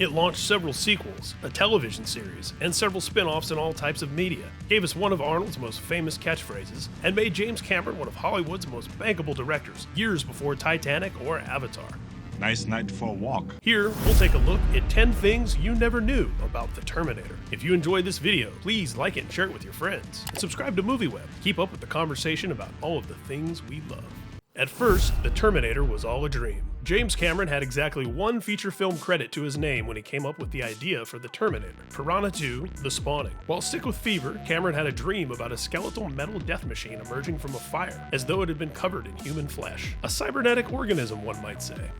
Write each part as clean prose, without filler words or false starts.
It launched several sequels, a television series, and several spin-offs in all types of media, gave us one of Arnold's most famous catchphrases, and made James Cameron one of Hollywood's most bankable directors, years before Titanic or Avatar. Nice night for a walk. Here, we'll take a look at 10 things you never knew about the Terminator. If you enjoyed this video, please like it and share it with your friends. And subscribe to MovieWeb. Keep up with the conversation about all of the things we love. At first, the Terminator was all a dream. James Cameron had exactly one feature film credit to his name when he came up with the idea for the Terminator, Piranha 2: The Spawning. While sick with fever, Cameron had a dream about a skeletal metal death machine emerging from a fire, as though it had been covered in human flesh. A cybernetic organism, one might say.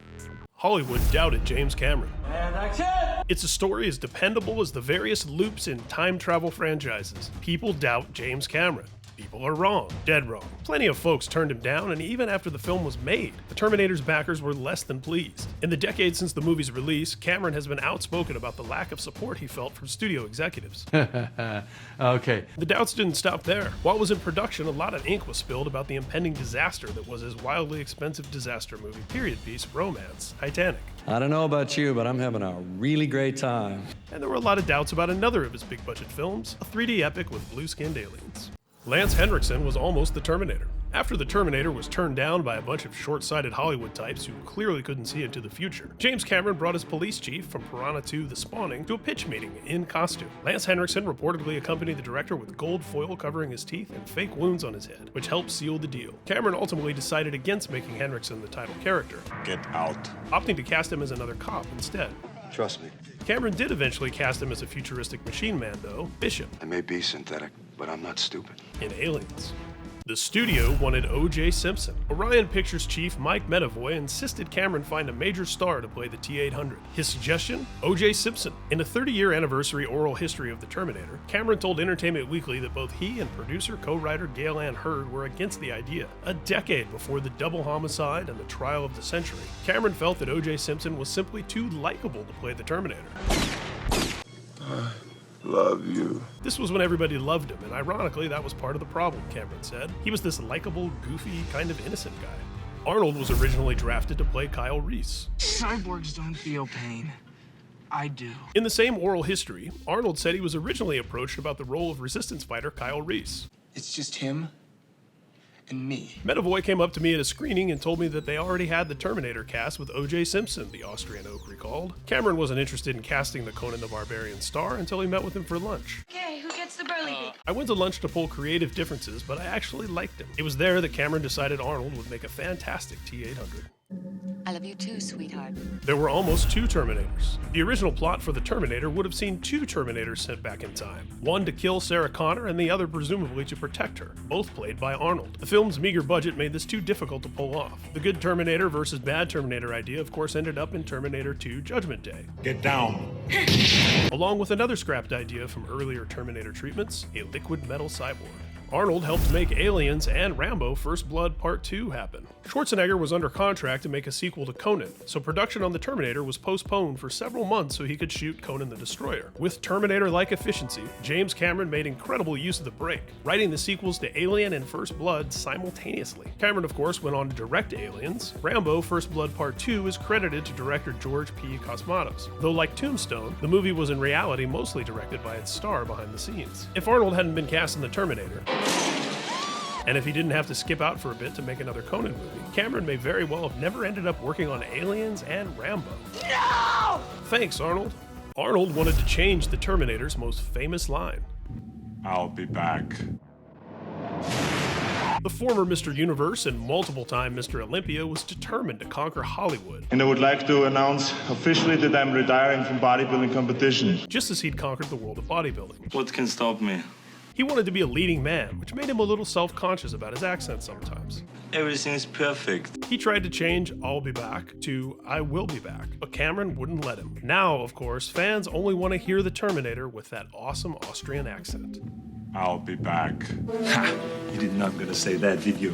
Hollywood doubted James Cameron. And action! It's a story as dependable as the various loops in time travel franchises. People doubt James Cameron. People are wrong, dead wrong. Plenty of folks turned him down, and even after the film was made, the Terminator's backers were less than pleased. In the decade since the movie's release, Cameron has been outspoken about the lack of support he felt from studio executives. Okay. The doubts didn't stop there. While it was in production, a lot of ink was spilled about the impending disaster that was his wildly expensive disaster movie period piece romance, Titanic. I don't know about you, but I'm having a really great time. And there were a lot of doubts about another of his big budget films, a 3D epic with blue-skinned aliens. Lance Henriksen was almost the Terminator. After the Terminator was turned down by a bunch of short-sighted Hollywood types who clearly couldn't see into the future, James Cameron brought his police chief from Piranha 2: The Spawning to a pitch meeting in costume. Lance Henriksen reportedly accompanied the director with gold foil covering his teeth and fake wounds on his head, which helped seal the deal. Cameron ultimately decided against making Henriksen the title character, Get out. opting to cast him as another cop instead. Trust me, Cameron did eventually cast him as a futuristic machine man, though, Bishop, I may be synthetic, but I'm not stupid. in Aliens. The studio wanted O.J. Simpson. Orion Pictures chief Mike Medavoy insisted Cameron find a major star to play the T-800. His suggestion? O.J. Simpson. In the 30-year anniversary oral history of the Terminator, Cameron told Entertainment Weekly that both he and producer co-writer Gale Ann Hurd were against the idea. A decade before the double homicide and the trial of the century, Cameron felt that O.J. Simpson was simply too likable to play the Terminator. Love you. This was when everybody loved him, and ironically, that was part of the problem, Cameron said. He was this likable, goofy, kind of innocent guy. Arnold was originally drafted to play Kyle Reese. Cyborgs don't feel pain. I do. In the same oral history, Arnold said he was originally approached about the role of resistance fighter Kyle Reese. It's just him and me. Medavoy came up to me at a screening and told me that they already had the Terminator cast with O.J. Simpson, the Austrian oak recalled. Cameron wasn't interested in casting the Conan the Barbarian star until he met with him for lunch. Okay, who gets the burly bee? I went to lunch to pull creative differences, but I actually liked him. It was there that Cameron decided Arnold would make a fantastic T-800. I love you too, sweetheart. There were almost two Terminators. The original plot for the Terminator would have seen two Terminators sent back in time. One to kill Sarah Connor and the other presumably to protect her, both played by Arnold. The film's meager budget made this too difficult to pull off. The good Terminator versus bad Terminator idea of course ended up in Terminator 2: Judgment Day. Get down. Along with another scrapped idea from earlier Terminator treatments, a liquid metal cyborg. Arnold helped make Aliens and Rambo: First Blood Part 2 happen. Schwarzenegger was under contract to make a sequel to Conan, so production on the Terminator was postponed for several months so he could shoot Conan the Destroyer. With Terminator-like efficiency, James Cameron made incredible use of the break, writing the sequels to Alien and First Blood simultaneously. Cameron, of course, went on to direct Aliens. Rambo: First Blood Part 2 is credited to director George P. Cosmatos, though like Tombstone, the movie was in reality mostly directed by its star behind the scenes. If Arnold hadn't been cast in the Terminator, and if he didn't have to skip out for a bit to make another Conan movie, Cameron may very well have never ended up working on Aliens and Rambo. No! Thanks, Arnold. Arnold wanted to change the Terminator's most famous line. I'll be back. The former Mr. Universe and multiple-time Mr. Olympia was determined to conquer Hollywood, And I would like to announce officially that I'm retiring from bodybuilding competition. just as he'd conquered the world of bodybuilding. What can stop me? He wanted to be a leading man, which made him a little self-conscious about his accent sometimes. Everything's perfect. He tried to change "I'll be back" to "I will be back," but Cameron wouldn't let him. Now, of course, fans only want to hear the Terminator with that awesome Austrian accent. I'll be back. Ha! You did not gonna say that, did you?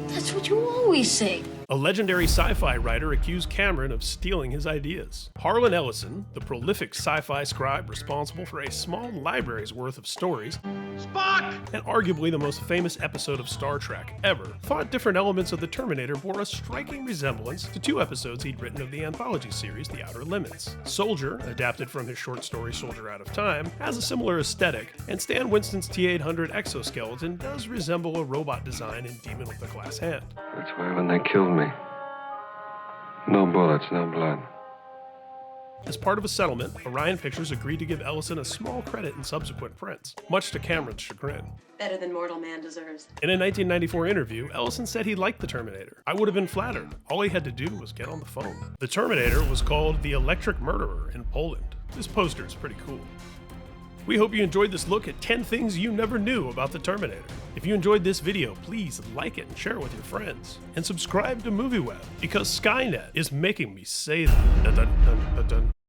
That's what you always say. A legendary sci-fi writer accused Cameron of stealing his ideas. Harlan Ellison, the prolific sci-fi scribe responsible for a small library's worth of stories, Spock! And arguably the most famous episode of Star Trek ever, thought different elements of the Terminator bore a striking resemblance to 2 episodes he'd written of the anthology series The Outer Limits. Soldier, adapted from his short story Soldier Out of Time, has a similar aesthetic, and Stan Winston's T-800 exoskeleton does resemble a robot design in Demon with a Glass Hand. That's why when they killed me, no bullets, no blood. As part of a settlement, Orion Pictures agreed to give Ellison a small credit in subsequent prints, much to Cameron's chagrin. Better than mortal man deserves. In a 1994 interview, Ellison said he liked the Terminator. I would have been flattered. All he had to do was get on the phone. The Terminator was called the Electric Murderer in Poland. This poster is pretty cool. We hope you enjoyed this look at 10 things you never knew about the Terminator. If you enjoyed this video, please like it and share it with your friends. And subscribe to MovieWeb, because Skynet is making me say that. Dun, dun, dun, dun, dun.